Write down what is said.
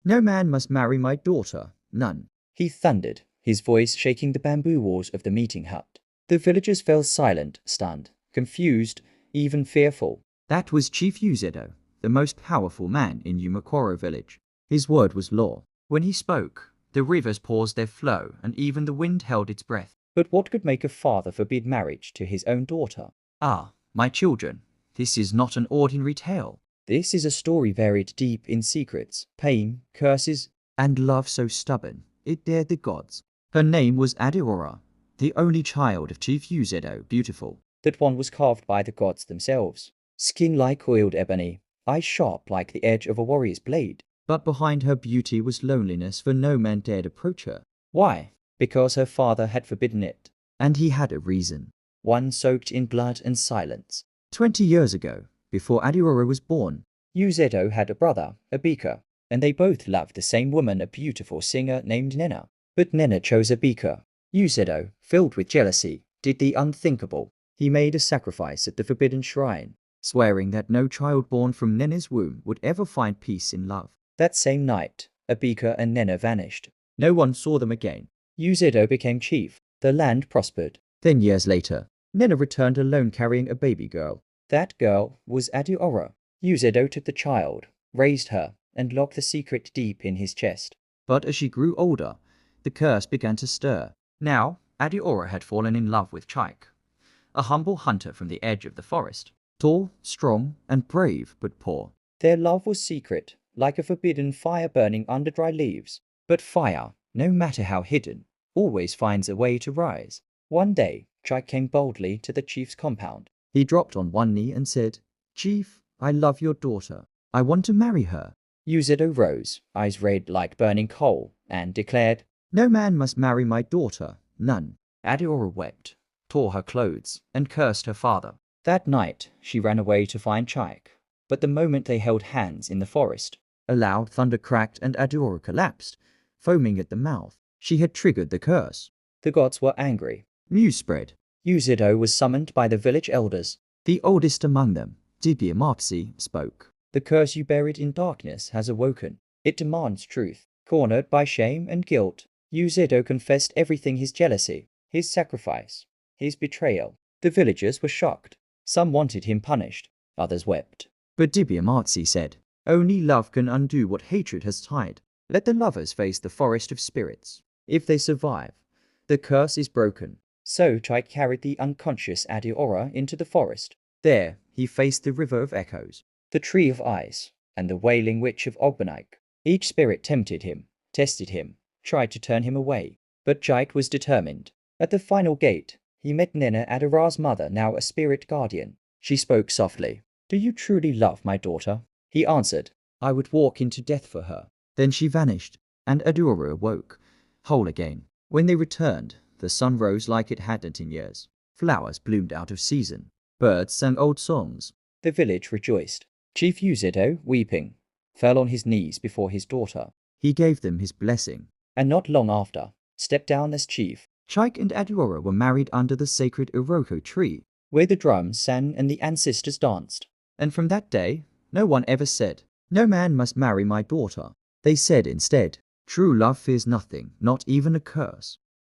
No man must marry my daughter, none, he thundered, his voice shaking the bamboo walls of the meeting hut. The villagers fell silent, stunned, confused, even fearful. That was Chief Uzedo, the most powerful man in Umakoro village. His word was law. When he spoke, the rivers paused their flow and even the wind held its breath. But what could make a father forbid marriage to his own daughter? Ah, my children, this is not an ordinary tale. This is a story buried deep in secrets, pain, curses, and love so stubborn it dared the gods. Her name was Adiora, the only child of Chief Uzedo, beautiful. That one was carved by the gods themselves. Skin like coiled ebony, eyes sharp like the edge of a warrior's blade. But behind her beauty was loneliness, for no man dared approach her. Why? Because her father had forbidden it. And he had a reason. One soaked in blood and silence. 20 years ago, before Adiora was born, Uzedo had a brother, Abika, and they both loved the same woman, a beautiful singer named Nena. But Nena chose Abika. Uzedo, filled with jealousy, did the unthinkable. He made a sacrifice at the forbidden shrine, swearing that no child born from Nena's womb would ever find peace in love. That same night, Abika and Nena vanished. No one saw them again. Uzedo became chief. The land prospered. Then years later, Nena returned alone carrying a baby girl. That girl was Adiora. Uzedo took the child, raised her, and locked the secret deep in his chest. But as she grew older, the curse began to stir. Now, Adiora had fallen in love with Chaik, a humble hunter from the edge of the forest. Tall, strong, and brave, but poor. Their love was secret, like a forbidden fire burning under dry leaves. But fire, no matter how hidden, always finds a way to rise. One day, Chaik came boldly to the chief's compound. He dropped on one knee and said, "Chief, I love your daughter. I want to marry her." Uzedo rose, eyes red like burning coal, and declared, "No man must marry my daughter, none." Adiora wept, tore her clothes, and cursed her father. That night, she ran away to find Chaik. But the moment they held hands in the forest, a loud thunder cracked and Adiora collapsed, foaming at the mouth. She had triggered the curse. The gods were angry. News spread. Uzedo was summoned by the village elders. The oldest among them, Dibiamapsi, spoke. "The curse you buried in darkness has awoken. It demands truth." Cornered by shame and guilt, Uzedo confessed everything: his jealousy, his sacrifice, his betrayal. The villagers were shocked. Some wanted him punished, others wept. But Dibiamapsi said, "Only love can undo what hatred has tied. Let the lovers face the forest of spirits. If they survive, the curse is broken." So Chaik carried the unconscious Adiora into the forest. There, he faced the river of echoes, the tree of ice, and the wailing witch of Ogbanite. Each spirit tempted him, tested him, tried to turn him away. But Chaik was determined. At the final gate, he met Nena, Adiora's mother, now a spirit guardian. She spoke softly. "Do you truly love my daughter?" He answered, "I would walk into death for her." Then she vanished, and Adiora awoke, whole again. When they returned, the sun rose like it hadn't in years. Flowers bloomed out of season. Birds sang old songs. The village rejoiced. Chief Uzedo, weeping, fell on his knees before his daughter. He gave them his blessing, and not long after, stepped down as chief. Chaik and Adiora were married under the sacred Iroko tree, where the drums sang and the ancestors danced. And from that day, no one ever said, "No man must marry my daughter." They said instead, "True love fears nothing, not even a curse."